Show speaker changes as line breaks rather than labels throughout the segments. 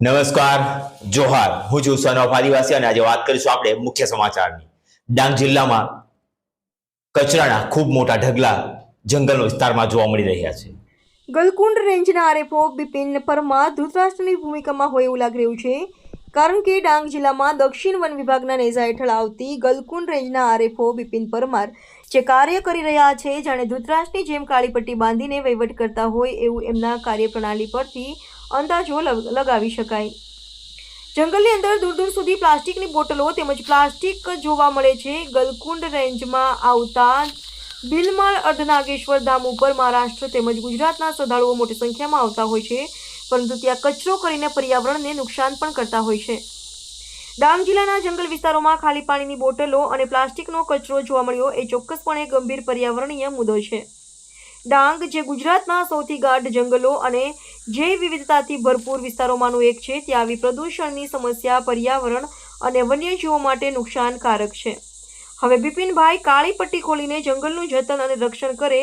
નમસ્કાર, જોહાર. હું છું સનોફ આદિવાસી અને આજે વાત કરીશું આપણે મુખ્ય સમાચારની. ડાંગ જિલ્લામાં કચરાના ખૂબ મોટા ઢગલા જંગલ વિસ્તારમાં જોવા મળી રહ્યા છે.
ગલકુંડ રેન્જના આરએફઓ બિપિન પરમાર ધૃતરાષ્ટ્રની ભૂમિકામાં હોય એવું લાગી રહ્યું છે, કારણ કે ડાંગ જિલ્લામાં દક્ષિણ વન વિભાગના નેજા હેઠળ આવતી ગલકુંડ રેન્જના આરએફઓ બિપિન પરમાર જે કાર્ય કરી રહ્યા છે, જાણે ધૃતરાષ્ટ્રની જેમ કાળી પટ્ટી બાંધીને વહીવટ કરતા હોય એવું એમના કાર્યપ્રણાલી પરથી અંદાજો લગાવી શકાય. જંગલની અંદર દૂર દૂર સુધી પ્લાસ્ટિકની બોટલો તેમજ પ્લાસ્ટિક જોવા મળે છે. ગલકુંડ રેન્જમાં આવતા બિલમાળ અર્ધનાગેશ્વર ધામ ઉપર મહારાષ્ટ્ર તેમજ ગુજરાતના શ્રદ્ધાળુઓ મોટી સંખ્યામાં આવતા હોય છે, પરંતુ ત્યાં કચરો કરીને પર્યાવરણને નુકસાન પણ કરતા હોય છે. ડાંગ જિલ્લાના જંગલ વિસ્તારોમાં ખાલી પાણીની બોટલો અને પ્લાસ્ટિકનો કચરો જોવા મળ્યો એ ચોક્કસપણે ગંભીર પર્યાવરણીય મુદ્દો છે. ડાંગ જે ગુજરાતના સૌથી ગાઢ જંગલો અને જૈવ વિવિધતાથી ભરપૂર વિસ્તારોમાંનું એક છે, ત્યાં આવી પ્રદૂષણની સમસ્યા પર્યાવરણ અને વન્યજીવો માટે નુકસાનકારક છે. હવે બિપિનભાઈ કાળી પટ્ટી ખોલીને જંગલનું જતન અને રક્ષણ કરે,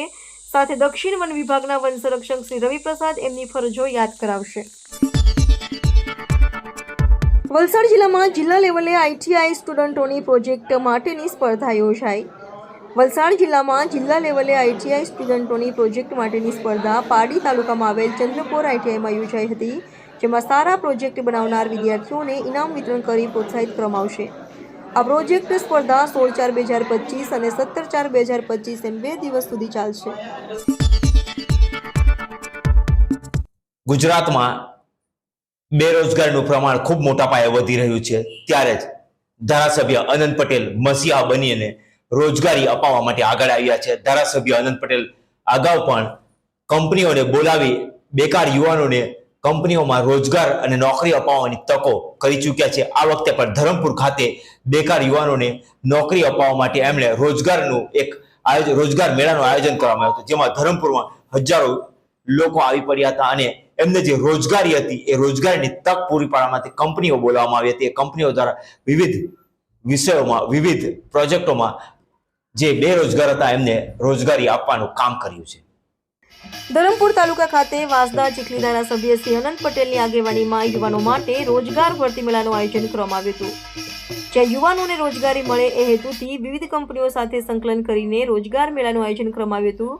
સાથે દક્ષિણ વન વિભાગના વન સંરક્ષક શ્રી રવિપ્રસાદ એમની ફરજો યાદ કરાવશે. વલસાડ જિલ્લામાં જિલ્લા લેવલે આઈટીઆઈ સ્ટુડન્ટોની પ્રોજેક્ટ માટેની સ્પર્ધા યોજાઈ. વલસાડ જિલ્લામાં જિલ્લા લેવલે આઈટીઆઈ સ્ટુડન્ટોની પ્રોજેક્ટ માટેની સ્પર્ધા પારડી તાલુકામાં આવેલ ચંદ્રપોર આઈટીઆઈમાં યોજાઈ હતી, જેમાં સારા પ્રોજેક્ટ બનાવનાર વિદ્યાર્થીઓને ઇનામ વિતરણ કરી પ્રોત્સાહિત કરવામાં આવશે. આ પ્રોજેક્ટ સ્પર્ધા 16/4/2025 અને 17/4/2025 એમ 2 દિવસ સુધી ચાલશે.
ગુજરાતમાં બેરોજગારીનું પ્રમાણ ખૂબ મોટા પાયે વધી રહ્યું છે, ત્યારે જ ધારાસભ્ય અનંત પટેલ મસીહા બનીને રોજગારી અપાવવા માટે આગળ આવ્યા છે. ધારાસભ્ય અનંત પટેલ અગાઉ પણ કંપનીઓને બોલાવી બેકાર યુવાનોને કંપનીઓમાં રોજગાર અને નોકરી અપાવવાની તકો કરી ચૂક્યા છે. આ વખતે પણ ધરમપુર ખાતે બેકાર યુવાનોને નોકરી અપાવવા માટે એમણે રોજગાર મેળાનું આયોજન કરવામાં આવ્યું હતું, જેમાં ધરમપુરમાં હજારો લોકો આવી પડ્યા હતા અને એમને જે રોજગારી હતી એ રોજગારીની તક પૂરી પાડવા માટે કંપનીઓ બોલાવવામાં આવી હતી. એ કંપનીઓ દ્વારા વિવિધ વિષયોમાં વિવિધ પ્રોજેક્ટોમાં જે બેરોજગાર હતા એમને રોજગારી આપવાનું કામ કર્યું છે.
ધરમપુર તાલુકા ખાતે વાસદા ચીખલી ધારાસભ્ય શ્રી અનંત પટેલની આગેવાનીમાં યુવાનો માટે રોજગાર ભરતી મેળાનું આયોજન કરવામાં આવ્યું હતું, જ્યાં યુવાનોને રોજગારી મળે એ હેતુથી વિવિધ કંપનીઓ સાથે સંકલન કરીને રોજગાર મેળાનું આયોજન કરવામાં આવ્યું હતું.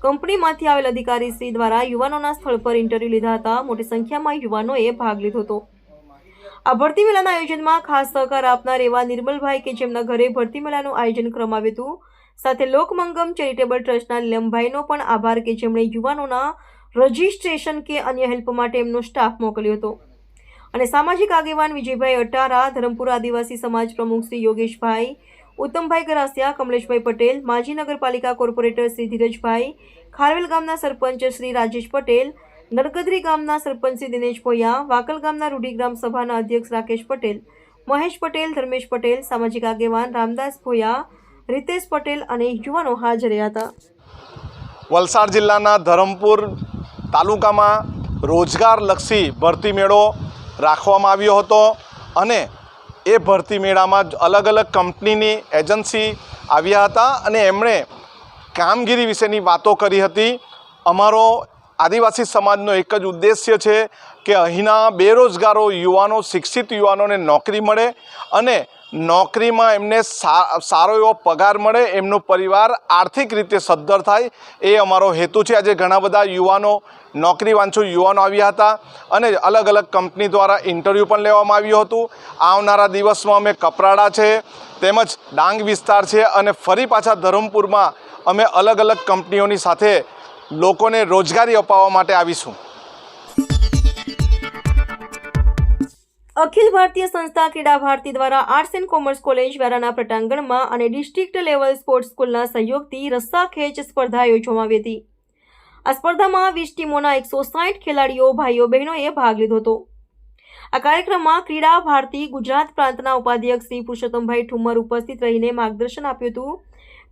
કંપનીમાંથી આવેલ અધિકારી શ્રી દ્વારા યુવાનોના સ્થળ પર ઇન્ટરવ્યુ લીધા હતા. મોટી સંખ્યામાં યુવાનોએ ભાગ લીધો હતો. આ ભરતી મેળાના આયોજનમાં ખાસ સહકાર આપનાર એવા નિર્મલભાઈ કે જેમના ઘરે ભરતી મેળાનું આયોજન કરવામાં આવ્યું હતું, સાથે લોકમંગમ ચેરિટેબલ ટ્રસ્ટના લીલમભાઈનો પણ આભાર કે જેમણે યુવાનોના રજિસ્ટ્રેશન કે અન્ય હેલ્પ માટે એમનો સ્ટાફ મોકલ્યો હતો. અને સામાજિક આગેવાન વિજયભાઈ અટારા, ધરમપુર આદિવાસી સમાજ પ્રમુખ શ્રી યોગેશભાઈ, ઉત્તમભાઈ ગરાસિયા, કમલેશભાઈ પટેલ, માજી નગરપાલિકા કોર્પોરેટર શ્રી ધીરજભાઈ, ખારવેલ ગામના સરપંચ શ્રી રાજેશ પટેલ, નરગદરી ગામના સરપંચ શ્રી દિનેશ ભોયા, વાકલ ગામના રૂઢિગ્રામ સભાના અધ્યક્ષ રાકેશ પટેલ, મહેશ પટેલ, ધર્મેશ પટેલ, સામાજિક આગેવાન રામદાસ ભોયા, રીતેશ પટેલ અને યુવાનો હાજર રહ્યા હતા.
વલસાડ જિલ્લાના ધરમપુર તાલુકામાં રોજગારલક્ષી ભરતી મેળો રાખવામાં આવ્યો હતો અને એ ભરતી મેળામાં અલગ અલગ કંપનીની એજન્સી આવ્યા હતા અને એમણે કામગીરી વિશેની વાતો કરી હતી. અમારો આદિવાસી સમાજનો એક જ ઉદ્દેશ્ય છે કે અહીંના બેરોજગારો યુવાનો, શિક્ષિત યુવાનોને નોકરી મળે અને નોકરીમાં એમને સારો એવો પગાર મળે, એમનો પરિવાર આર્થિક રીતે સદ્ધર થાય, એ અમારો હેતુ છે. આજે ઘણા બધા યુવાનો, નોકરી વાંચુ યુવાનો આવ્યા હતા અને અલગ અલગ કંપની દ્વારા ઇન્ટરવ્યૂ પણ લેવામાં આવ્યું હતું. આવનારા દિવસમાં અમે કપરાડા છે તેમજ ડાંગ વિસ્તાર છે અને ફરી પાછા ધરમપુરમાં અમે અલગ અલગ કંપનીઓની સાથે લોકોને રોજગારી અપાવવા માટે આવીશું.
અખિલ ભારતીય સંસ્થા ક્રીડા ભારતી દ્વારા આર્ટ્સ એન્ડ કોમર્સ કોલેજ વ્યારાના પટાંગણમાં અને ડિસ્ટ્રિક્ટ લેવલ સ્પોર્ટ્સ સ્કૂલના સહયોગથી રસ્સા ખેંચ સ્પર્ધા યોજવામાં આવી હતી. આ સ્પર્ધામાં 20 ટીમોના 160 ખેલાડીઓ, ભાઈઓ બહેનોએ ભાગ લીધો હતો. આ કાર્યક્રમમાં ક્રીડા ભારતી ગુજરાત પ્રાંતના ઉપાધ્યક્ષ શ્રી પુરુષોત્તમભાઈ ઠુમ્મર ઉપસ્થિત રહીને માર્ગદર્શન આપ્યું હતું.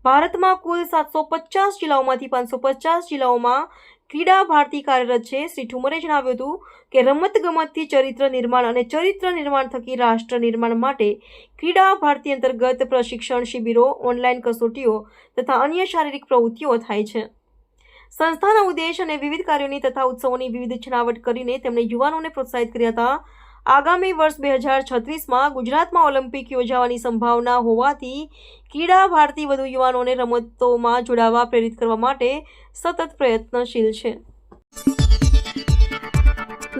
ભારતમાં કુલ 750 જિલ્લાઓમાંથી 550 જિલ્લાઓમાં ક્રીડા ભારતી કાર્યરત છે. શ્રી ઠુમ્મરે જણાવ્યું હતું કે રમતગમતથી ચરિત્ર નિર્માણ અને ચરિત્ર નિર્માણ થકી રાષ્ટ્ર નિર્માણ માટે ક્રીડા ભારતી અંતર્ગત પ્રશિક્ષણ શિબિરો, ઓનલાઈન કસોટીઓ તથા અન્ય શારીરિક પ્રવૃત્તિઓ થાય છે. સંસ્થાના ઉદ્દેશ અને વિવિધ કાર્યોની તથા ઉત્સવોની વિવિધ છણાવટ કરીને તેમણે યુવાનોને પ્રોત્સાહિત કર્યા હતા. આગામી વર્ષ 2036માં ગુજરાતમાં ઓલિમ્પિક યોજાવાની સંભાવના હોવાથી ક્રીડા ભારતી વધુ યુવાનોને રમતોમાં જોડાવા પ્રેરિત કરવા માટે સતત પ્રયત્નશીલ છે.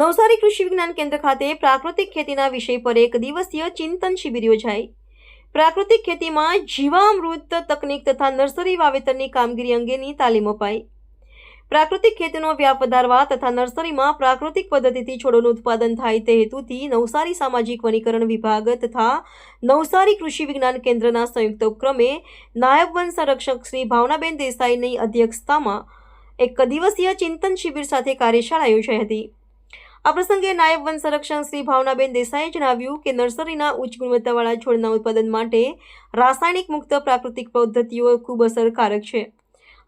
નવસારી કૃષિ વિજ્ઞાન કેન્દ્ર ખાતે પ્રાકૃતિક ખેતીના વિષય પર એક દિવસીય ચિંતન શિબિર યોજાઈ. પ્રાકૃતિક ખેતીમાં જીવામૃત તકનીક તથા નર્સરી વાવેતરની કામગીરી અંગેની તાલીમ અપાઈ. પ્રાકૃતિક ખેતીનો વ્યાપ વધારવા તથા નર્સરીમાં પ્રાકૃતિક પદ્ધતિથી છોડોનું ઉત્પાદન થાય તે હેતુથી નવસારી સામાજિક વનીકરણ વિભાગ તથા નવસારી કૃષિ વિજ્ઞાન કેન્દ્રના સંયુક્ત ઉપક્રમે નાયબ વન સંરક્ષક શ્રી ભાવનાબેન દેસાઈની અધ્યક્ષતામાં એક દિવસીય ચિંતન શિબિર સાથે કાર્યશાળા યોજાઈ હતી. આ પ્રસંગે નાયબ વન સંરક્ષક શ્રી ભાવનાબેન દેસાઈએ જણાવ્યું કે નર્સરીના ઉચ્ચ ગુણવત્તાવાળા છોડના ઉત્પાદન માટે રાસાયણિક મુક્ત પ્રાકૃતિક પદ્ધતિઓ ખૂબ અસરકારક છે.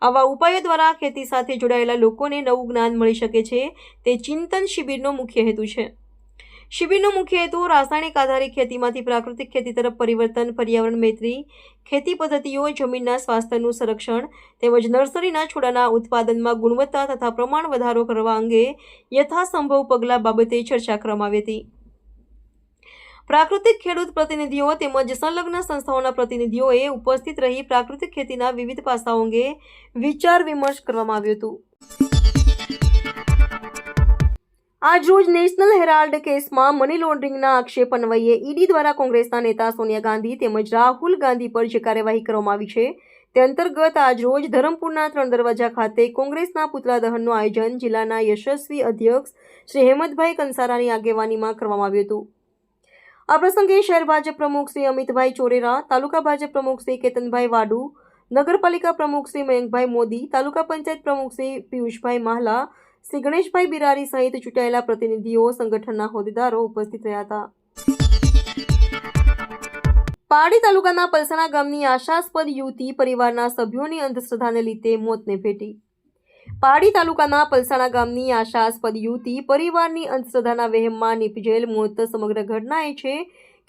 આવા ઉપાયો દ્વારા ખેતી સાથે જોડાયેલા લોકોને નવું જ્ઞાન મળી શકે છે તે ચિંતન શિબિરનો મુખ્ય હેતુ છે. શિબિરનો મુખ્ય હેતુ રાસાયણિક આધારિત ખેતીમાંથી પ્રાકૃતિક ખેતી તરફ પરિવર્તન, પર્યાવરણ મૈત્રી ખેતી પદ્ધતિઓ, જમીનના સ્વાસ્થ્યનું સંરક્ષણ તેમજ નર્સરીના છોડાના ઉત્પાદનમાં ગુણવત્તા તથા પ્રમાણ વધારો કરવા અંગે યથાસંભવ પગલાં બાબતે ચર્ચા કરવામાં આવી હતી. પ્રાકૃતિક ખેડૂત પ્રતિનિધિઓ તેમજ સંલગ્ન સંસ્થાઓના પ્રતિનિધિઓએ ઉપસ્થિત રહી પ્રાકૃતિક ખેતીના વિવિધ પાસાઓ અંગે વિચાર વિમર્શ કરવામાં આવ્યું હતું. આજરોજ નેશનલ હેરાલ્ડ કેસમાં મની લોન્ડરિંગના આક્ષેપ અન્વયે ઈડી દ્વારા કોંગ્રેસના નેતા સોનિયા ગાંધી તેમજ રાહુલ ગાંધી પર જે કાર્યવાહી કરવામાં આવી છે તે અંતર્ગત આજરોજ ધરમપુરના 3 દરવાજા ખાતે કોંગ્રેસના પુતળા દહનનું આયોજન જિલ્લાના યશસ્વી અધ્યક્ષ શ્રી હેમંતભાઈ કંસારાની આગેવાનીમાં કરવામાં આવ્યું હતું. આ પ્રસંગે શહેર ભાજપ પ્રમુખ શ્રી અમિતભાઈ ચોરેરા, તાલુકા ભાજપ પ્રમુખ શ્રી કેતનભાઈ વાડુ, નગરપાલિકા પ્રમુખ શ્રી મયંકભાઈ મોદી, તાલુકા પંચાયત પ્રમુખ શ્રી પિયુષભાઈ માહલા, શ્રી ગણેશભાઈ બિરારી સહિત ચૂંટાયેલા પ્રતિનિધિઓ, સંગઠનના હોદ્દેદારો ઉપસ્થિત રહ્યા હતા. પારડી તાલુકાના પલસાણા ગામની આશાસ્પદ યુવતી પરિવારના સભ્યોની અંધશ્રદ્ધાને લીધે મોતને ભેટી. પારડી તાલુકાના પલસાણા ગામની આશાસ્પદ યુવતી પરિવારની અંધશ્રદ્ધાના વહેમમાં નીપજેલ મોત સમગ્ર ઘટના એ છે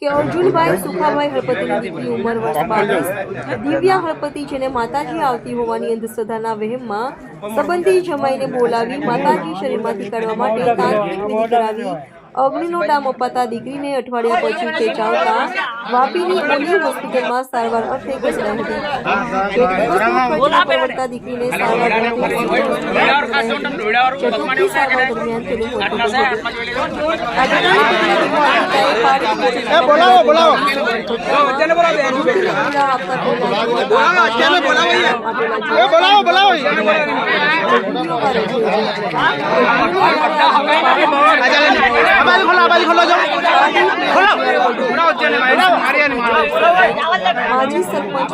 કે અર્જુનભાઈ સુખાભાઈ હળપતિની દીકરી ઉંમર વર્ષ 22 દિવ્યા હળપતિ જેને માતાજી આવતી હોવાની અંધશ્રદ્ધાના વહેમમાં સંબંધી જમાઈને બોલાવી માતાજી શરીરમાંથી કાઢવા માટે તાંત્રિક વિધિ કરાવી અગ્નિનો ડામ અપાતા દીકરીને અઠવાડિયા પછી ખેંચાવતા વાપીની ઓલી હોસ્પિટલમાં સારવાર અર્થે ખસેડાઈ હતી. દીકરીને સારવાર દરમિયાન તેનું મોત માજી સરપંચ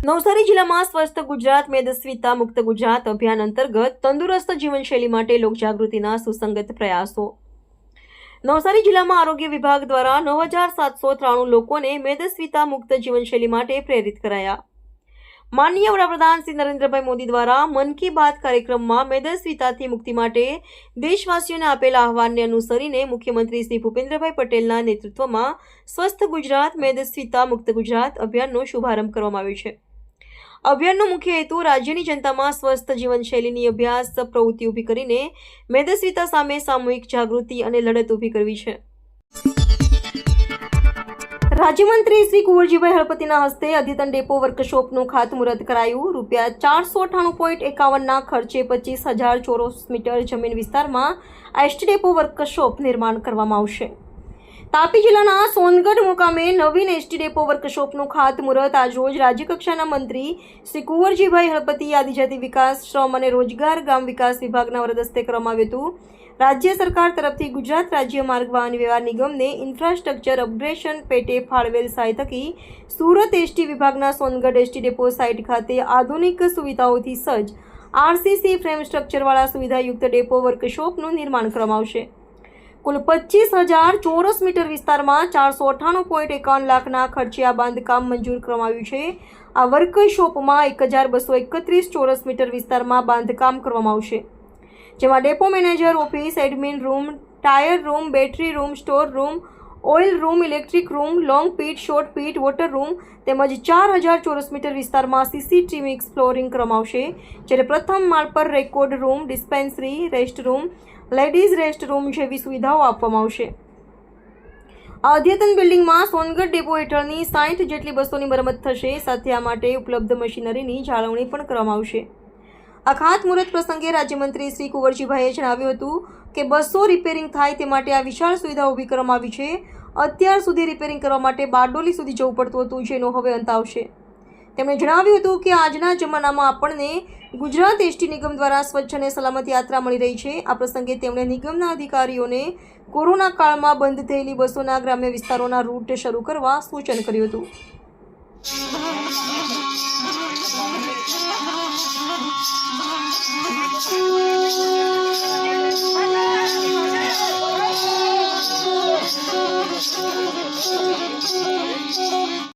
નવસારી જિલ્લામાં સ્વસ્થ ગુજરાત મેદસ્વીતા મુક્ત ગુજરાત અભિયાન અંતર્ગત તંદુરસ્ત જીવનશૈલી માટે લોકજાગૃતિના સુસંગત પ્રયાસો. નવસારી જિલ્લામાં આરોગ્ય વિભાગ દ્વારા 9,793 લોકોને મેદસ્વીતા મુક્ત જીવનશૈલી માટે પ્રેરિત કરાયા. માનનીય વડાપ્રધાન શ્રી નરેન્દ્રભાઈ મોદી દ્વારા મન કી બાત કાર્યક્રમમાં મેદસ્વીતાથી મુક્તિ માટે દેશવાસીઓને આપેલા આહવાનને અનુસરીને મુખ્યમંત્રી શ્રી ભૂપેન્દ્રભાઈ પટેલના નેતૃત્વમાં સ્વસ્થ ગુજરાત મેદસ્વીતા મુક્ત ગુજરાત અભિયાનનો શુભારંભ કરવામાં આવ્યો છે. અભિયાનનો મુખ્ય હેતુ રાજ્યની જનતામાં સ્વસ્થ જીવનશૈલીની અભ્યાસ પ્રવૃત્તિ ઊભી કરીને મેદસ્વીતા સામે સામૂહિક જાગૃતિ અને લડત ઊભી કરવી છે. રાજ્યમંત્રી શ્રી કુંવરજીભાઈ હળપતિના હસ્તે અદ્યતન ડેપો વર્કશોપનું ખાતમુહૂર્ત કરાયું. ₹498.51 ખર્ચે 25,000 ચોરસ મીટર જમીન વિસ્તારમાં એસટી ડેપો વર્કશોપ નિર્માણ કરવામાં આવશે. તાપી જિલ્લાના સોનગઢ મુકામે નવીન એસટી ડેપો વર્કશોપનું ખાતમુહૂર્ત આજરોજ રાજ્યકક્ષાના મંત્રી શ્રી કુંવરજીભાઈ હળપતિ, આદિજાતિ વિકાસ, શ્રમ અને રોજગાર, ગ્રામ વિકાસ વિભાગના વરદ હસ્તે કરવામાં આવ્યું હતું. રાજ્ય સરકાર તરફથી ગુજરાત રાજ્ય માર્ગ વાહન વ્યવહાર નિગમને ઇન્ફ્રાસ્ટ્રક્ચર અપગ્રેડેશન પેટે ફાળવેલ સહાય થકી સુરત એસટી વિભાગના સોનગઢ એસટી ડેપો સાઇટ ખાતે આધુનિક સુવિધાઓથી સજ્જ આરસીસી ફ્રેમ સ્ટ્રક્ચરવાળા સુવિધાયુક્ત ડેપો વર્કશોપનું નિર્માણ કરવામાં આવશે. કુલ 25,000 ચોરસ મીટર વિસ્તારમાં 498.51 લાખના ખર્ચે આ બાંધકામ મંજૂર કરવામાં આવ્યું છે. આ વર્કશોપમાં 1,231 ચોરસ મીટર વિસ્તારમાં બાંધકામ કરવામાં આવશે, જેમાં depot manager office, admin room, tyre room, battery room, store room, oil room, electric room, long pit, short pit, water room તેમજ 4000 ચોરસ મીટર વિસ્તારમાં સીસીટીવી એક્સપ્લોરિંગ કરવામાં આવશે. જ્યારે પ્રથમ માળ પર record room, dispensary, rest room, ladies rest room જેવી સુવિધાઓ આપવામાં આવશે. આ અદ્યતન બિલ્ડિંગમાં સોનગઢ ડેપો હેઠળની 60 જેટલી બસોની મરમ્મત થશે. સાથે આ માટે ઉપલબ્ધ મશીનરીની જાળવણી પણ કરવામાં આવશે. આ ખાતમુહૂર્ત પ્રસંગે રાજ્યમંત્રી શ્રી કુંવરજીભાઈએ જણાવ્યું હતું કે બસો રિપેરિંગ થાય તે માટે આ વિશાળ સુવિધા ઊભી કરવામાં આવી છે. અત્યાર સુધી રિપેરિંગ કરવા માટે બારડોલી સુધી જવું પડતું હતું, જેનો હવે અંત આવશે. તેમણે જણાવ્યું હતું કે આજના જમાનામાં આપણને ગુજરાત એસટી નિગમ દ્વારા સ્વચ્છ અને સલામત યાત્રા મળી રહી છે. આ પ્રસંગે તેમણે નિગમના અધિકારીઓને કોરોના કાળમાં બંધ થયેલી બસોના ગ્રામ્ય વિસ્તારોના રૂટ શરૂ કરવા સૂચન કર્યું હતું.